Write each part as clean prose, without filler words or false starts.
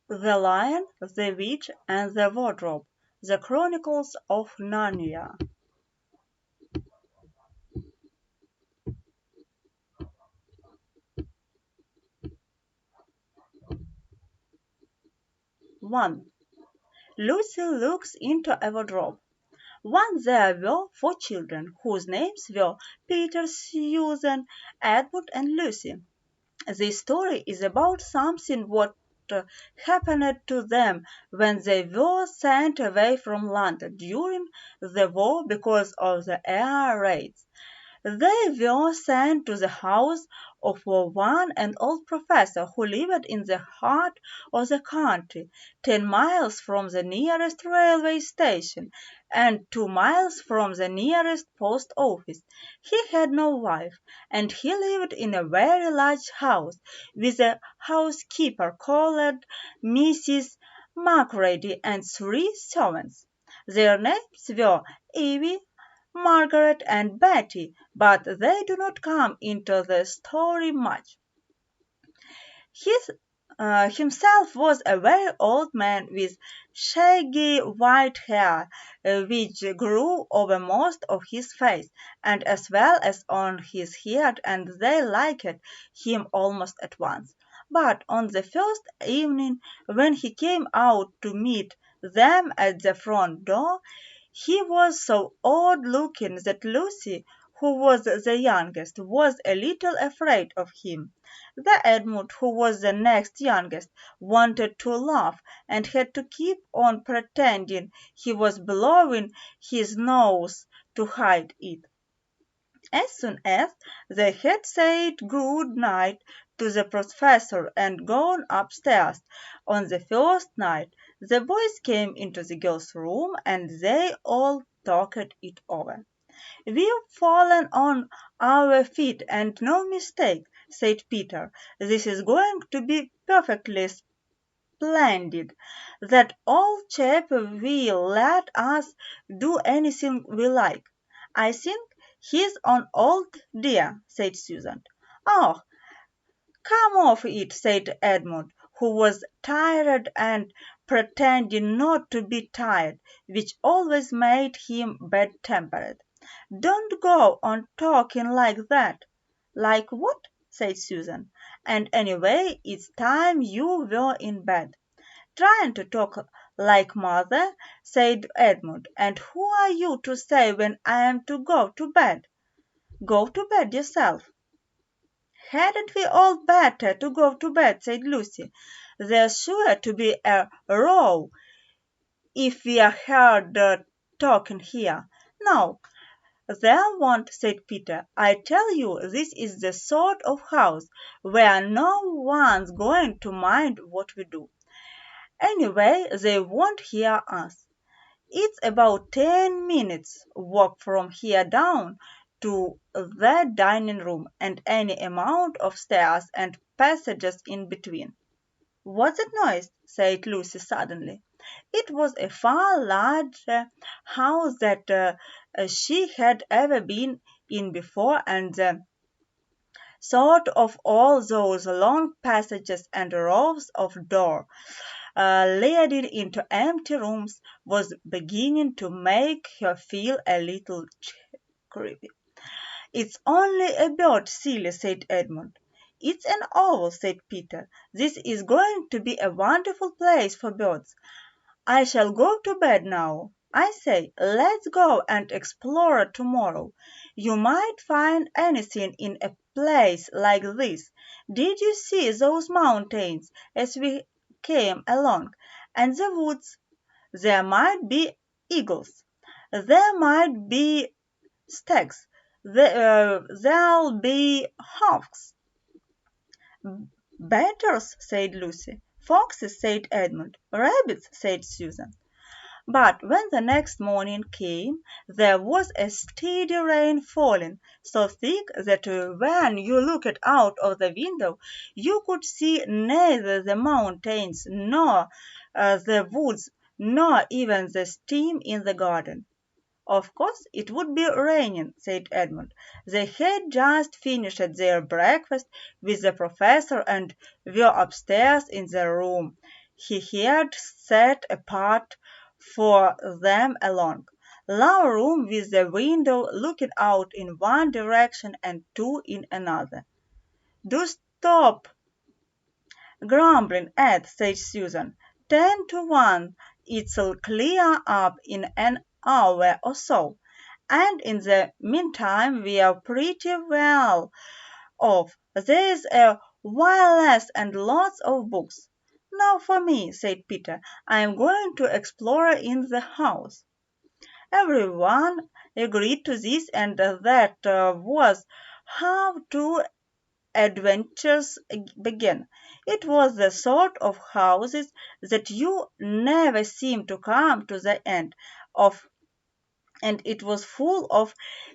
The Lion, the Witch, and the Wardrobe. The Chronicles of Narnia. One. Lucy looks into a wardrobe. Once there were 4 children, whose names were Peter, Susan, Edward, and Lucy. This story is about something what happened to them when they were sent away from London during the war because of the air raids. They were sent to the house of an old professor who lived in the heart of the country, 10 miles from the nearest railway station and 2 miles from the nearest post office. He had no wife, and he lived in a very large house with a housekeeper called Mrs. Macready and 3 servants. Their names were Evie, Margaret, and Betty, but they do not come into the story much. His himself was a very old man with shaggy white hair, which grew over most of his face, and as well as on his head, and they liked him almost at once. But on the first evening, when he came out to meet them at the front door, he was so odd-looking that Lucy, who was the youngest, was a little afraid of him. The Edmund, who was the next youngest, wanted to laugh, and had to keep on pretending he was blowing his nose to hide it. As soon as they had said good night to the professor and gone upstairs on the first night, the boys came into the girls' room and they all talked it over. "We've fallen on our feet and no mistake," said Peter. "This is going to be perfectly splendid. That old chap will let us do anything we like." "I think he's an old dear," said Susan. "Oh, come off it," said Edmund, who was tired and pretending not to be tired, which always made him bad-tempered. "Don't go on talking like that." "Like what?" said Susan. "And anyway, it's time you were in bed." "Trying to talk like mother," said Edmund. "And who are you to say when I am to go to bed?" "Go to bed yourself." "Hadn't we all better to go to bed?" said Lucy. "There's sure to be a row if we are heard talking here." "No, there won't," said Peter. "I tell you this is the sort of house where no one's going to mind what we do. Anyway, they won't hear us. It's about 10 minutes' walk from here down to the dining room, and any amount of stairs and passages in between." "What's that noise?" said Lucy suddenly. It was a far larger house than she had ever been in before, and the thought of all those long passages and rows of doors leading into empty rooms was beginning to make her feel a little creepy. "It's only a bird, silly," said Edmund. "It's an owl," said Peter. "This is going to be a wonderful place for birds. I shall go to bed now. I say, let's go and explore tomorrow. You might find anything in a place like this. Did you see those mountains as we came along? And the woods? There might be eagles. There might be stags. There'll be hawks." "Bears," said Lucy. "Foxes," said Edmund. "Rabbits," said Susan. But when the next morning came there was a steady rain falling, so thick that when you looked out of the window you could see neither the mountains nor the woods nor even the stream in the garden. "Of course it would be raining," said Edmund. They had just finished their breakfast with the professor and were upstairs in their room. he had set apart for them alone. Long room with a window looking out in one direction and two in another. "Do stop grumbling, Ed," said Susan. 10 to 1, it'll clear up in an hour or so, and in the meantime we're pretty well off. There's a wireless and lots of books." "Now for me," said Peter. "I'm going to explore in the house." Everyone agreed to this, and that was how two adventures began. It was the sort of houses that you never seem to come to the end of, and it was full of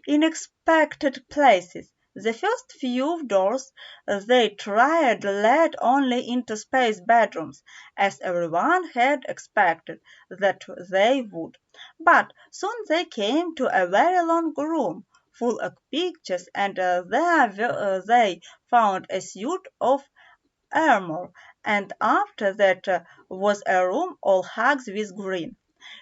unexpected places. The first few doors they tried led only into space bedrooms, as everyone had expected that they would. But soon they came to a very long room full of pictures, and there they found a suit of armor, and after that was a room all hugs with green,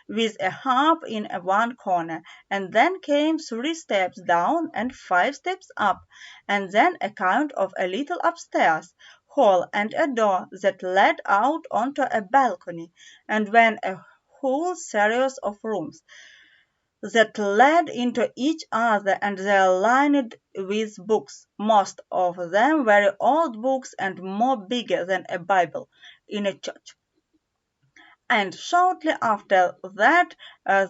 with a harp in one corner, and then came 3 steps down and 5 steps up, and then a kind of a little upstairs hall and a door that led out onto a balcony, and then a whole series of rooms that led into each other, and they are lined with books, most of them very old books and more bigger than a Bible in a church. And shortly after that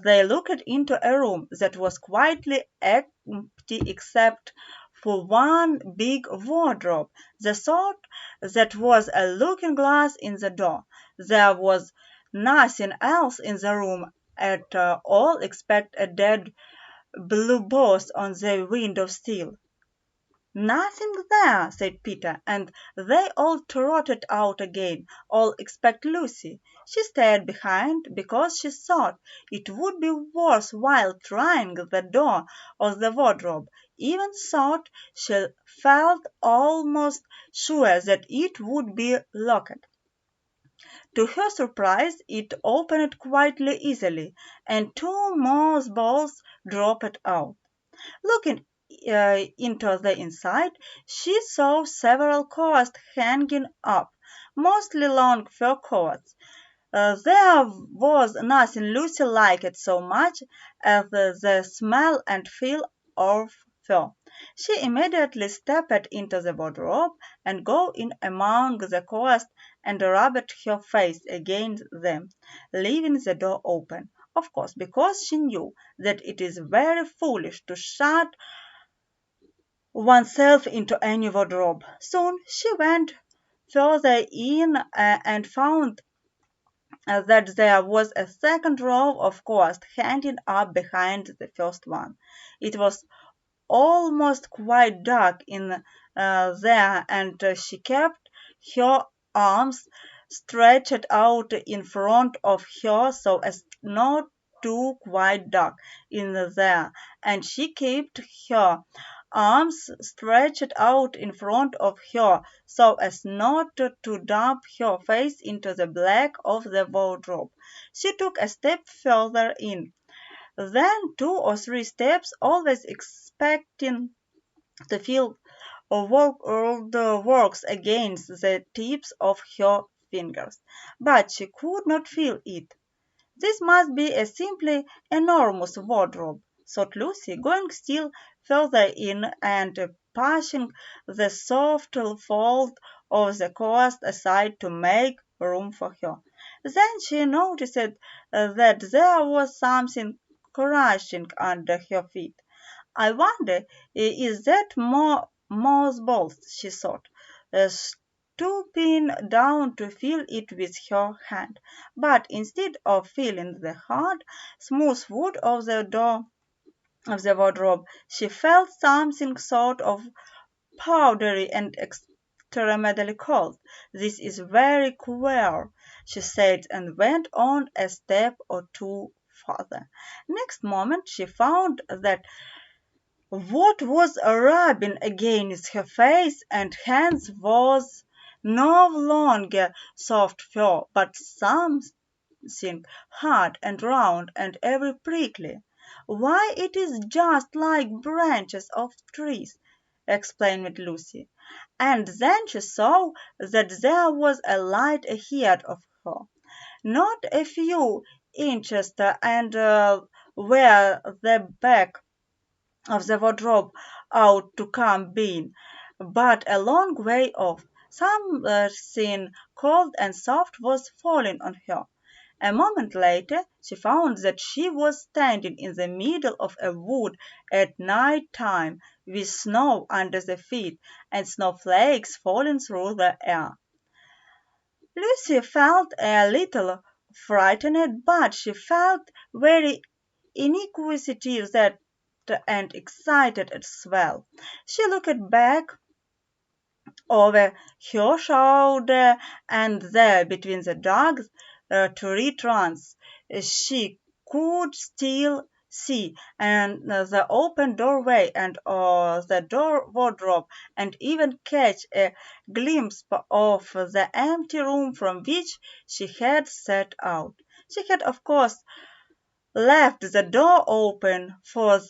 they looked into a room that was quietly empty except for one big wardrobe, the sort that was a looking glass in the door. There was nothing else in the room at all except a dead blue box on the window sill. "Nothing there," said Peter, and they all trotted out again, all except Lucy. She stayed behind because she thought it would be worth while trying the door of the wardrobe, even thought she felt almost sure that it would be locked. To her surprise it opened quite easily, and 2 mouse balls dropped out. Looking into the inside, she saw several coats hanging up, mostly long fur coats. There was nothing Lucy liked so much as the smell and feel of fur. She immediately stepped into the wardrobe and got in among the coats and rubbed her face against them, leaving the door open, of course, because she knew that it is very foolish to shut oneself into any wardrobe. Soon she went further in and found that there was a second row of coats hanging up behind the first one. It was almost quite dark in there, and she kept her arms stretched out in front of her so as not to quite dark in there, and she kept her arms stretched out in front of her so as not to dump her face into the black of the wardrobe. She took a step further in, then 2 or 3 steps, always expecting to feel all the works against the tips of her fingers. But she could not feel it. "This must be a simply enormous wardrobe," thought Lucy, going still further in and pushing the soft fold of the coat aside to make room for her. Then she noticed that there was something crushing under her feet. "I wonder, is that more mothballs?" she thought, stooping down to feel it with her hand. But instead of feeling the hard, smooth wood of the door of the wardrobe, she felt something sort of powdery and extremely cold. "This is very queer," she said, and went on a step or two farther. Next moment she found that what was rubbing against her face and hands was no longer soft fur, but something hard and round and very prickly. Why, it is just like branches of trees, explained Lucy. And then she saw that there was a light ahead of her, not a few inches, and where the back of the wardrobe ought to come being, but a long way off. Something cold and soft was falling on her. A moment later she found that she was standing in the middle of a wood at night time, with snow under the feet and snowflakes falling through the air. Lucy felt a little frightened, but she felt very inquisitive and excited as well. She looked back over her shoulder, and there, between the dark tree trunks, she could still see and the open doorway and the door wardrobe, and even catch a glimpse of the empty room from which she had set out. She had, of course, left the door open, for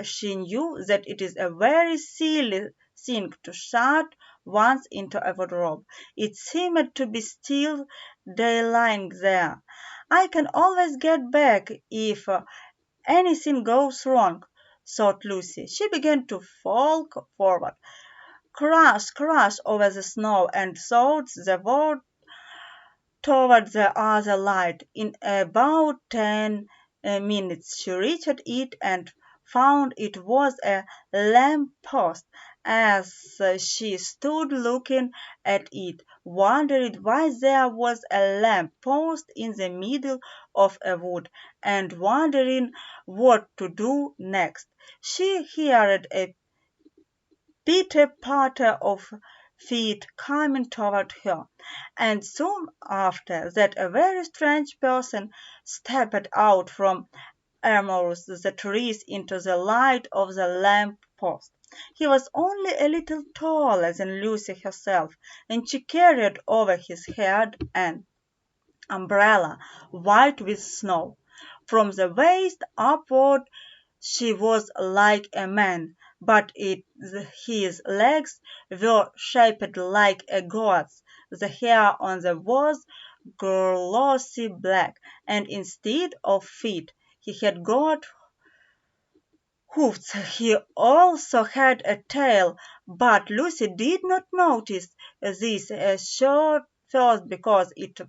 she knew that it is a very silly thing to shut once into a wardrobe. It seemed to be still lying there. I can always get back if anything goes wrong, thought Lucy. She began to fall forward, crash, crash over the snow, and thought the word toward the other light. In about 10 minutes she reached it and found it was a lamp post. As she stood looking at it, wondering why there was a lamp post in the middle of a wood, and wondering what to do next, she heard a pitter-patter of feet coming toward her, and soon after that a very strange person stepped out from amongst the trees into the light of the lamp post. He was only a little taller than Lucy herself, and she carried over his head an umbrella white with snow. From the waist upward she was like a man, but his legs were shaped like a goat's. The hair on them was glossy black, and instead of feet he had got hoofs. He also had a tail, but Lucy did not notice this at first because it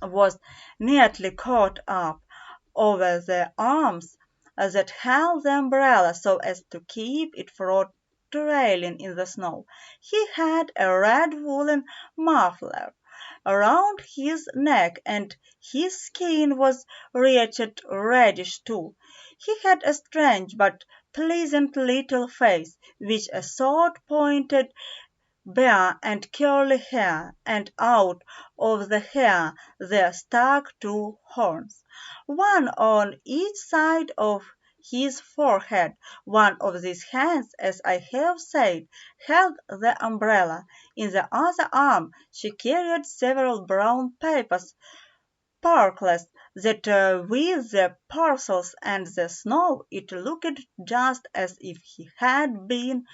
was neatly caught up over the arms that held the umbrella so as to keep it from trailing in the snow. He had a red woolen muffler around his neck, and his skin was rich reddish too. He had a strange but pleasant little face, with a short pointed bare and curly hair, and out of the hair there stuck two horns, one on each side of his forehead. One of these hands, as I have said, held the umbrella. In the other arm she carried several brown paper sparklers that with the parcels and the snow it looked just as if he had been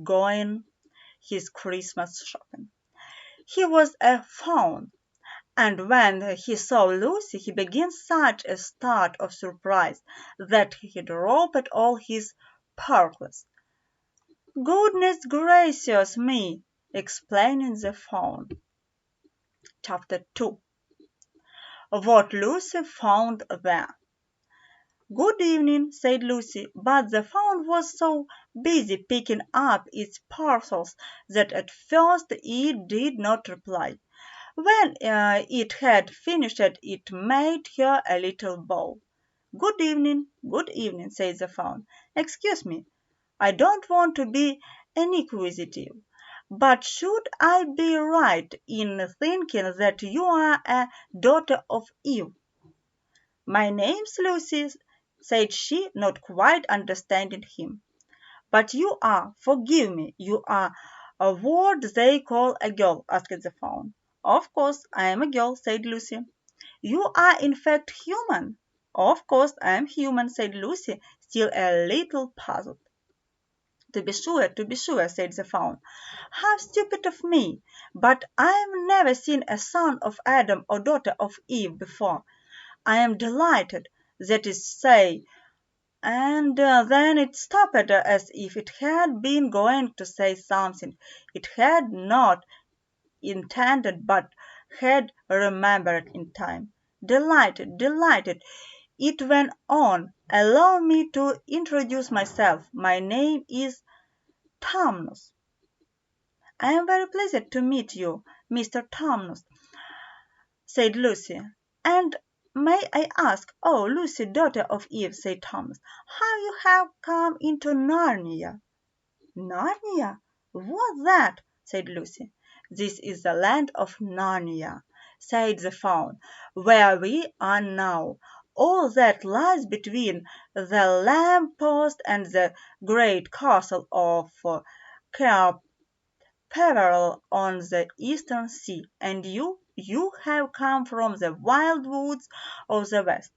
going his Christmas shopping. He was a fawn, and when he saw Lucy he began such a start of surprise that he dropped all his sparklers. "Goodness gracious me!" exclaimed the fawn. Chapter 2. What Lucy Found There. "Good evening," said Lucy, but the fawn was so busy picking up its parcels that at first it did not reply. When it had finished it made her a little bow. "Good evening," said the fawn. "Excuse me, I don't want to be inquisitive, but should I be right in thinking that you are a daughter of Eve?" "My name's Lucy," said she, not quite understanding him. "But you are, forgive me, you are What they call a girl?" asked the fawn. "Of course I am a girl," said Lucy. "You are in fact human." "Of course I am human," said Lucy, still a little puzzled. To be sure," said the fawn. "How stupid of me! But I have never seen a son of Adam or daughter of Eve before. I am delighted, that is to say—" and then it stopped as if it had been going to say something it had not intended but had remembered in time. "Delighted, delighted," it went on. "Allow me to introduce myself. My name is Tumnus." "I am very pleased to meet you, Mr. Tumnus," said Lucy. "And may I ask—" "Oh, Lucy, daughter of Eve," said Tumnus, "how you have come into Narnia?" "Narnia? What's that?" said Lucy. "This is the land of Narnia," said the fawn, "where we are now. All that lies between the lamp post and the great castle of Cair Peveril on the eastern sea. And you have come from the wild woods of the west."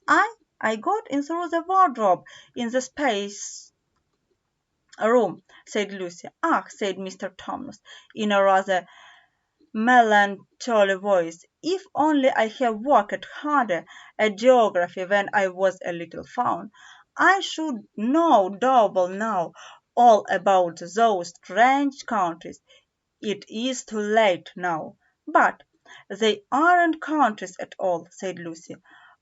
"I got in through the wardrobe in the space room," said Lucy. "Ah," said Mr. Thomas, in a rather melancholy voice, "if only I had worked harder at geography when I was a little fawn, I should know double now all about those strange countries. It is too late now." "But they aren't countries at all," said Lucy,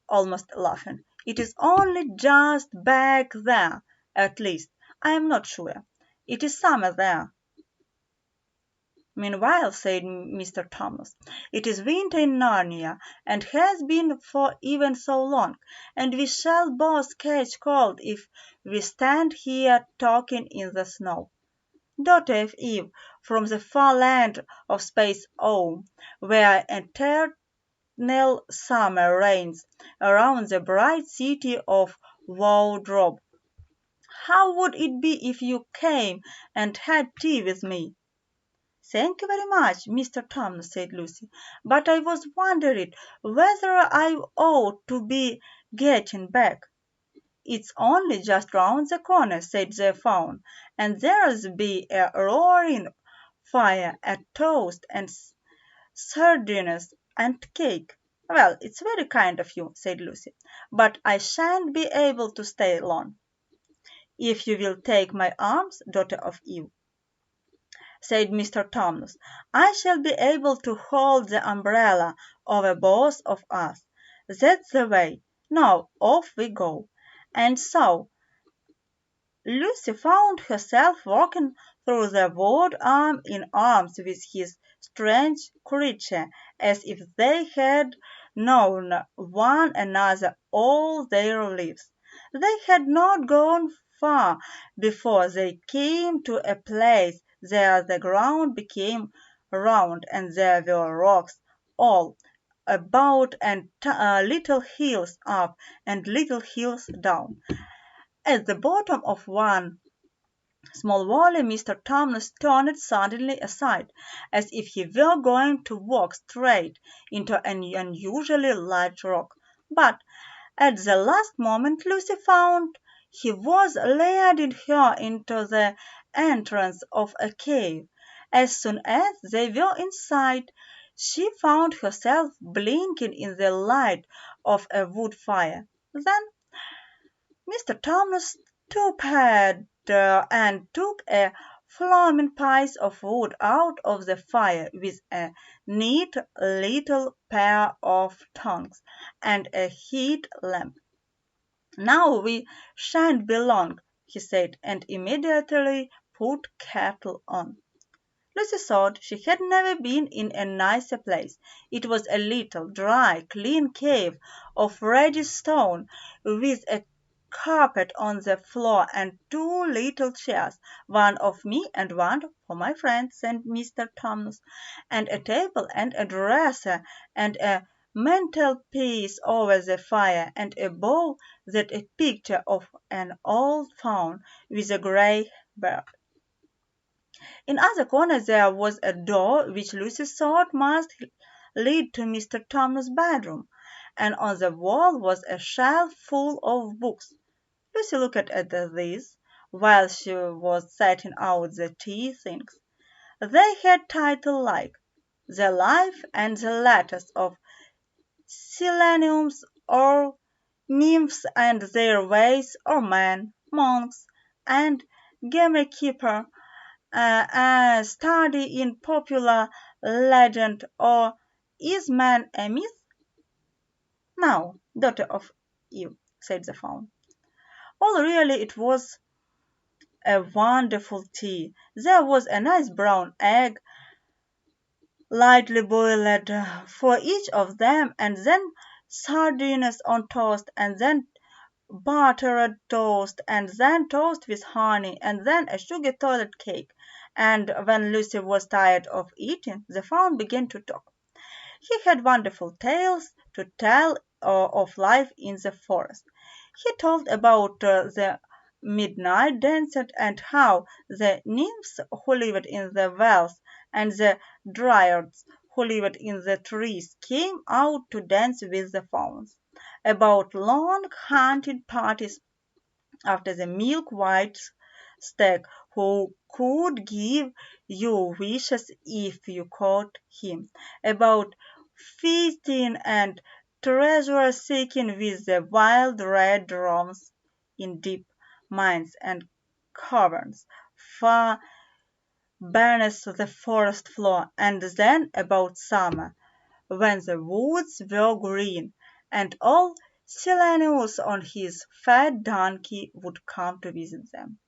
almost laughing. "It is only just back there. At least, I am not sure. It is summer there." "Meanwhile," said Mr. Thomas, "it is winter in Narnia, and has been for ever so long, and we shall both catch cold if we stand here talking in the snow. Daughter of Eve, from the far land of Space O, where eternal summer reigns around the bright city of Wardrobe. How would it be if you came and had tea with me?" "Thank you very much, Mr. Tom," said Lucy, "but I was wondering whether I ought to be getting back." "It's only just round the corner," said the fawn, "and there'll be a roaring fire, a toast, and sardines and cake." "Well, it's very kind of you," said Lucy, "but I shan't be able to stay long." "If you will take my arms, daughter of Eve," said Mr. Thomas, "I shall be able to hold the umbrella over both of us. That's the way. Now off we go." And so Lucy found herself walking through the wood arm in arms with this strange creature, as if they had known one another all their lives. They had not gone far before they came to a place where the ground became round and there were rocks all about and little hills up and little hills down. At the bottom of one small valley Mr. Thomas turned suddenly aside, as if he were going to walk straight into an unusually large rock. But at the last moment Lucy found he was leading her into the entrance of a cave. As soon as they were inside, she found herself blinking in the light of a wood fire. Then Mr. Thomas stooped and took a flaming piece of wood out of the fire with a neat little pair of tongs and a heat lamp. "Now we shan't be long," he said, and immediately put kettle on. Lucy thought she had never been in a nicer place. It was a little, dry, clean cave of reddish stone, with a carpet on the floor and two little chairs, one of me and one for my friend, said Mr. Thomas, and a table and a dresser and a mantelpiece over the fire, and a bowl that a picture of an old fawn with a grey beard. In other corner there was a door which Lucy thought must lead to Mr. Thomas' bedroom, and on the wall was a shelf full of books. Lucy looked at these while she was setting out the tea things. They had titles like "The Life and the Letters of Seleniums," or "Nymphs and Their Ways," or "Men, Monks, and Gamekeeper," a study in popular legend, or "Is Man a Myth?" "Now, daughter of Eve," said the faun. "Oh, really, it was a wonderful tea. There was a nice brown egg, lightly boiled, for each of them, and then sardines on toast, and then buttered toast, and then toast with honey, and then a sugar toilet cake." And when Lucy was tired of eating, the faun began to talk. He had wonderful tales to tell of life in the forest. He told about the midnight dance, and how the nymphs who lived in the wells and the dryads who lived in the trees came out to dance with the fauns. About long hunting parties after the milk-white stag who could give you wishes if you caught him. About feasting and treasure-seeking with the wild red drums in deep mines and caverns far beneath the forest floor, and then about summer, when the woods were green, and old Silenus on his fat donkey would come to visit them,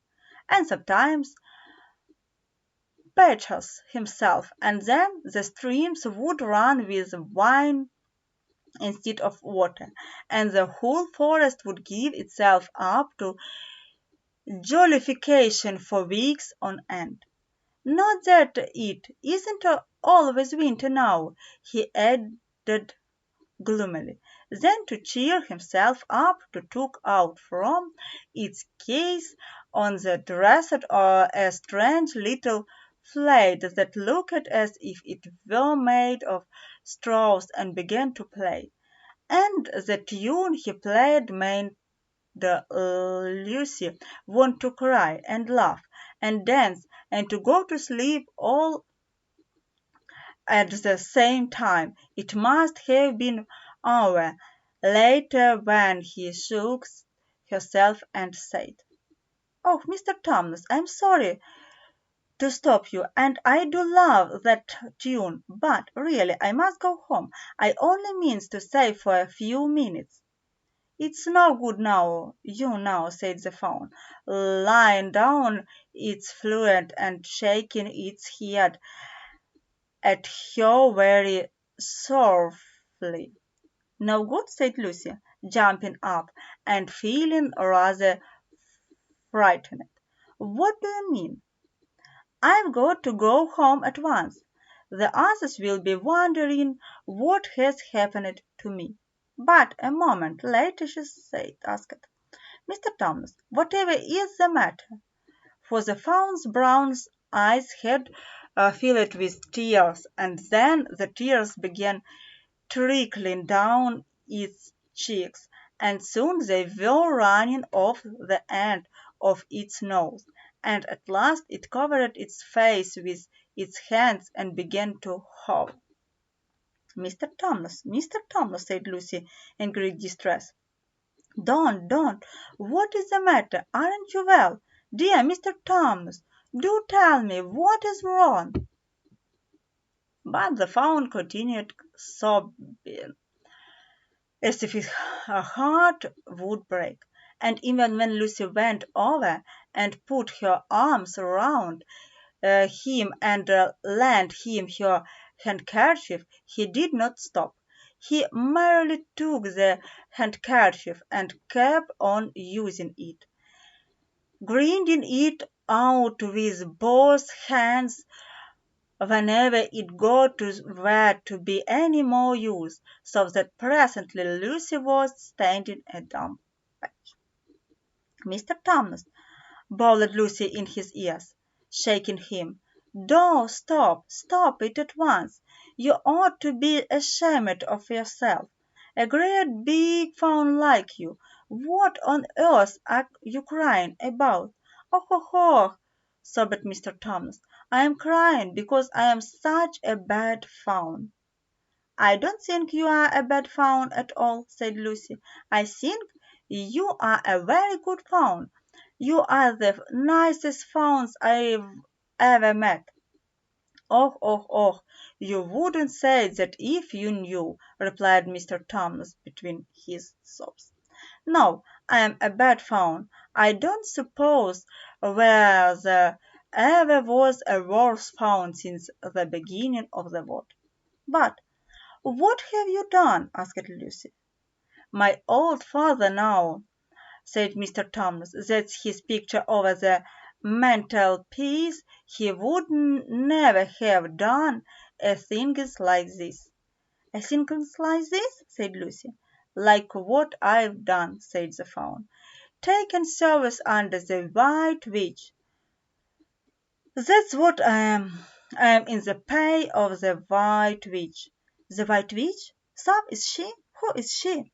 and sometimes Petrus himself, and then the streams would run with wine instead of water, and the whole forest would give itself up to jollification for weeks on end. "Not that it isn't always winter now," he added gloomily. Then, to cheer himself up, he took out from its case on the dresser a strange little flute that looked as if it were made of straws, and began to play. And the tune he played made Lucy want to cry and laugh and dance and to go to sleep all at the same time. It must have been hour later when he shook herself and said, "Oh, Mr. Thomas, I'm sorry to stop you, and I do love that tune, but really I must go home. I only means to stay for a few minutes." "It's no good now, you know," said the faun, laying down its flute and shaking its head at her very sorrowfully. "No good?" said Lucy, jumping up and feeling rather frightened. "What do you mean?" "I've got to go home at once. The others will be wondering what has happened to me." But a moment later she asked, "Mr. Thomas, whatever is the matter?" For the faun's brown eyes had filled with tears, and then the tears began trickling down its cheeks, and soon they were running off the end of its nose, and at last it covered its face with its hands and began to howl. Mr. Thomas," said Lucy in great distress. Don't! What is the matter? Aren't you well? Dear Mr. Thomas, do tell me what is wrong." But the faun continued sobbing as if his heart would break, and even when Lucy went over and put her arms round him and lent him her handkerchief, he did not stop. He merely took the handkerchief and kept on using it, grinding it out with both hands whenever it got to where to be any more use, so that presently Lucy was standing a dumb wretch. "Mr. Thomas," bawled Lucy in his ears, shaking him. "Don't stop it at once. You ought to be ashamed of yourself. A great big fawn like you. What on earth are you crying about?" "Oh, oh, oh!" sobbed Mr. Thomas. "I am crying because I am such a bad fawn." "I don't think you are a bad fawn at all," said Lucy. "I think you are a very good fawn. You are the nicest fawns I've ever met." "Oh, oh, oh! You wouldn't say that if you knew," replied Mr. Thomas between his sobs. "No, I am a bad fawn. I don't suppose there ever was a worse fawn since the beginning of the world." "But what have you done?" asked Lucy. "My old father now," said Mr. Thomas. "That's his picture over the mantelpiece. He would never have done a things like this." "A things like this?" said Lucy. "Like what I've done," said the fawn. "Taken service under the White Witch. That's what I am. I am in the pay of the White Witch." "The White Witch? So is she? Who is she?"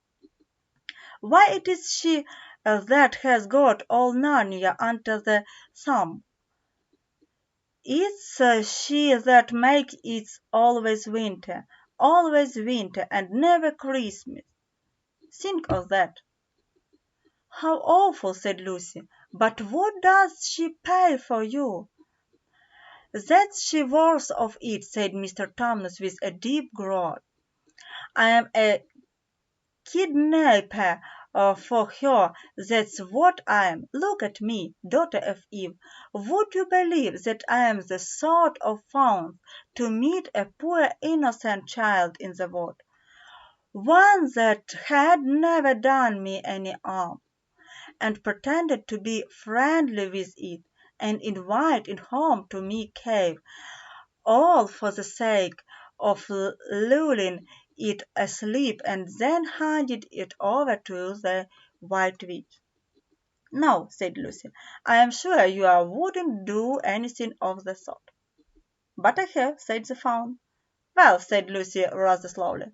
"Why, it is she that has got all Narnia under the thumb. It's she that makes it always winter, and never Christmas. Think of that." "How awful!" said Lucy. "But what does she pay for you?" "That's the worst of it," said Mr. Thomas with a deep groan. "I am a kidnapper for her, that's what I am. Look at me, daughter of Eve. Would you believe that I am the sort of fawn to meet a poor innocent child in the wood, one that had never done me any harm, and pretended to be friendly with it, and invite it home to me cave, all for the sake of lulling it asleep, and then handed it over to the White Witch?" "No," said Lucy, "I am sure you wouldn't do anything of the sort." "But I have," said the fawn. "Well," said Lucy rather slowly,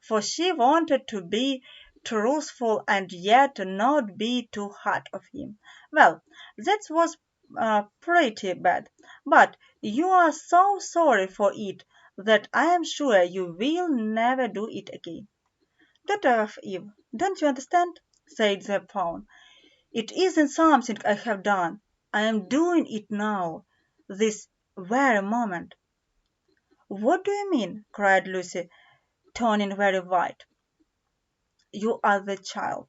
for she wanted to be truthful and yet not be too hard on him. "Well, that was pretty bad, but you are so sorry for it that I am sure you will never do it again." "Daughter of Eve, don't you understand?" said the fawn. "It isn't something I have done. I am doing it now, this very moment." "What do you mean?" cried Lucy, turning very white. "You are the child,"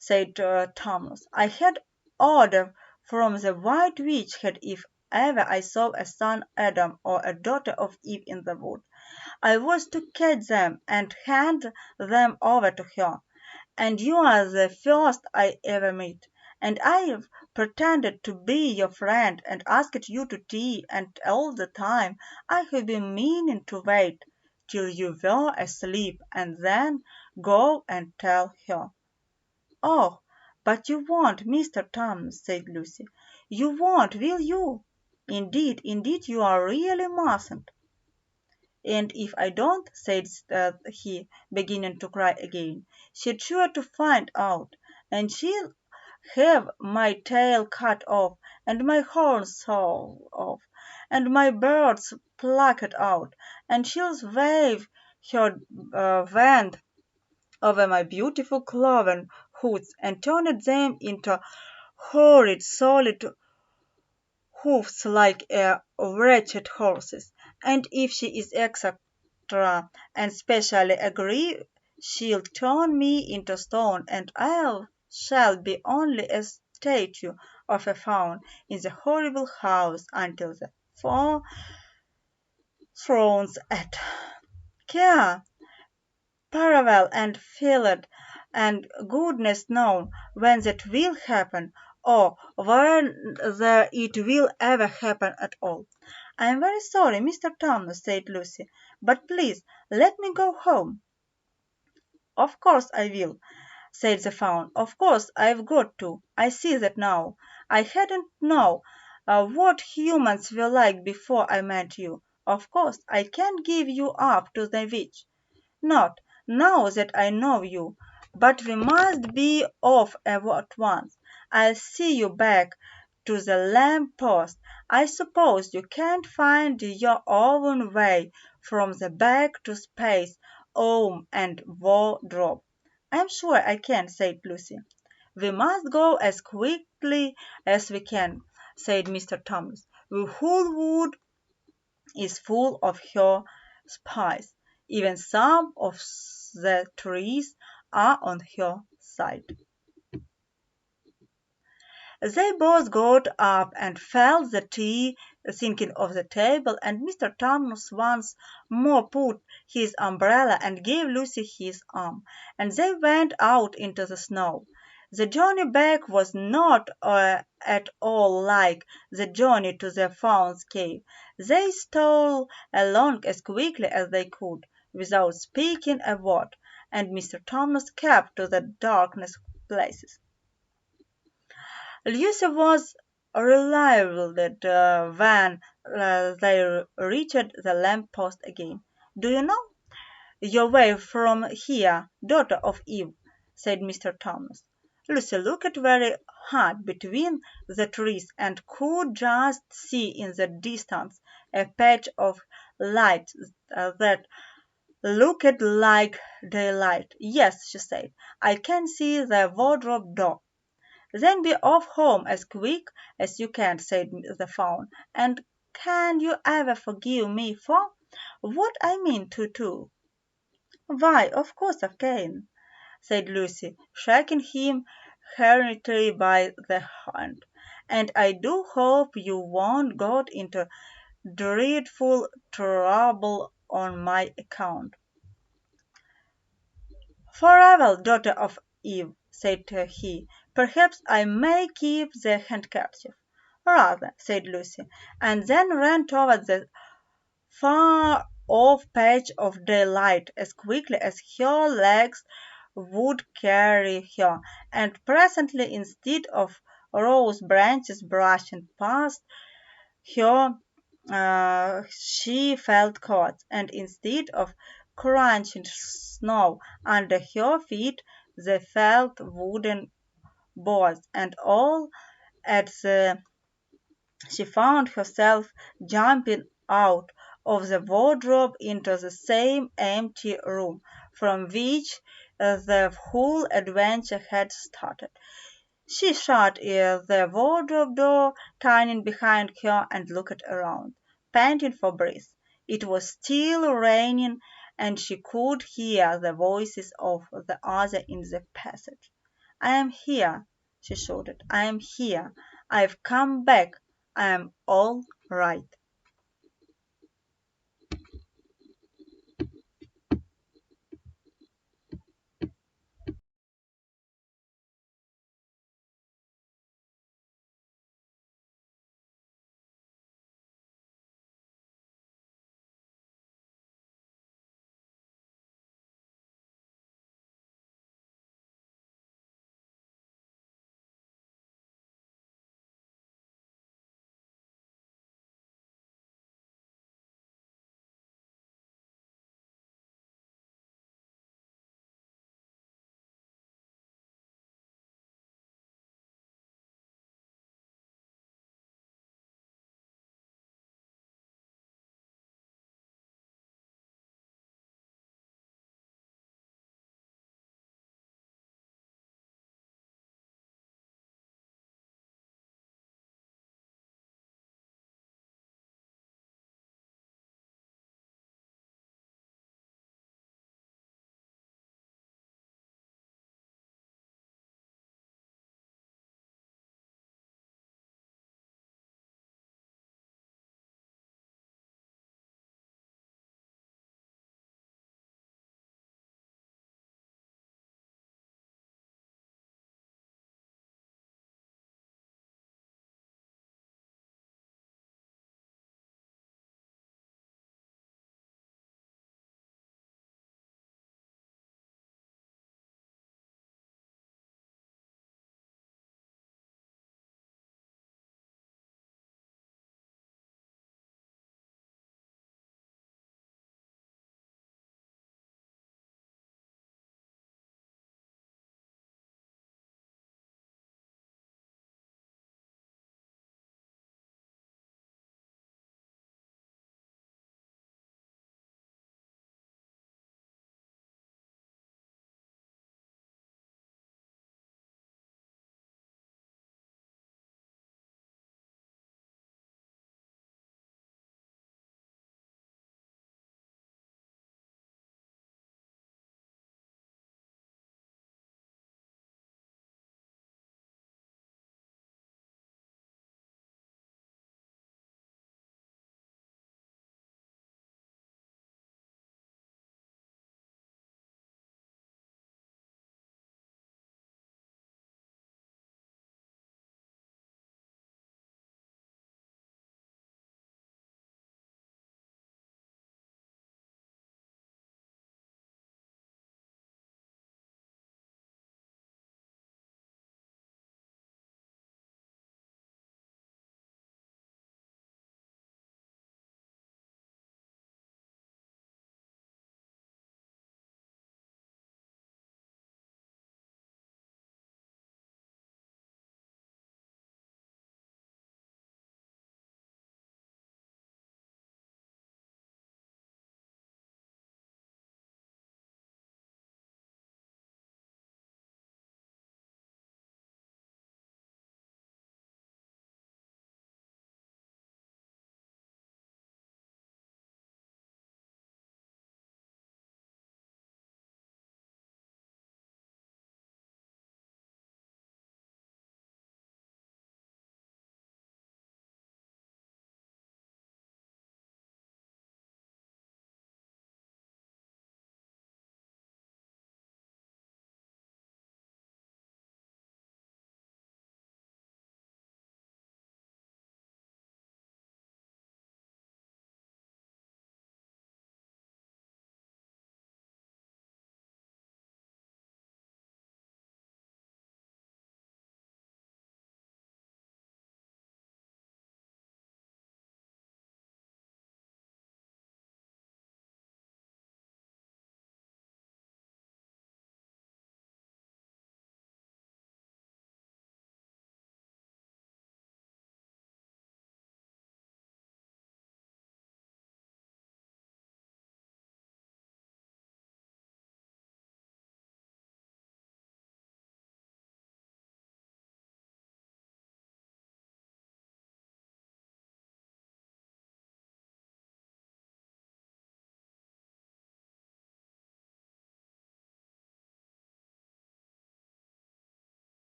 said Thomas. "I had order from the White Witch that if ever I saw a son Adam or a daughter of Eve in the wood, I was to catch them and hand them over to her. And you are the first I ever met, and I've pretended to be your friend and asked you to tea, and all the time I have been meaning to wait till you were asleep and then go and tell her." "Oh, but you won't, Mr. Thomas," said Lucy. "You won't, will you? Indeed, you really mustn't." "And if I don't," said he, beginning to cry again, "she's sure to find out, and she'll have my tail cut off, and my horns sawn off, and my birds plucked out, and she'll wave her wand over my beautiful cloven hooves, and turn them into horrid solid hoofs like a wretched horse's. And if she is etc. and specially agree, she'll turn me into stone, and I shall be only a statue of a fawn in the horrible house until the four thrones at care, Paravel and Philid, and goodness knows when that will happen, or whether it will ever happen at all." "I am very sorry, Mr. Thomas," said Lucy, "but please let me go home." "Of course I will," said the fawn. "Of course I've got to. I see that now. I hadn't known what humans were like before I met you. Of course, I can't give you up to the witch. Not now that I know you, but we must be off at once. I'll see you back to the lamp post. I suppose you can't find your own way from the back to space, and wardrobe. I'm sure I can, said Lucy. We must go as quickly as we can, said Mr. Thomas. The whole wood is full of her spies. Even some of the trees are on her side. They both got up and felt the tea sinking off the table, and Mr. Thomas once more put his umbrella and gave Lucy his arm, and they went out into the snow. The journey back was not at all like the journey to the Faun's cave. They stole along as quickly as they could, without speaking a word, and Mr. Thomas kept to the darkest places. Lucy was relieved when they reached the lamp post again. "Do you know your way from here, daughter of Eve?" said Mr. Thomas. Lucy looked very hard between the trees and could just see in the distance a patch of light that looked like daylight. "Yes," she said, "I can see the wardrobe door." "Then be off home as quick as you can," said the Faun. "And can you ever forgive me for what I mean to do?" "Why, of course I can," said Lucy, shaking him heartily by the hand. "And I do hope you won't get into dreadful trouble on my account." "Farewell, daughter of Eve," said he. "Perhaps I may keep the handkerchief." "Rather," said Lucy, and then ran toward the far-off patch of daylight as quickly as her legs would carry her, and presently, instead of rose branches brushing past her, she felt cords, and instead of crunching snow under her feet, they felt wooden boards, and all at the she found herself jumping out of the wardrobe into the same empty room from which the whole adventure had started. She shut the wardrobe door, turning behind her, and looked around, panting for breath. It was still raining, and she could hear the voices of the others in the passage. "I am here," she shouted. "I am here. I've come back. I am all right."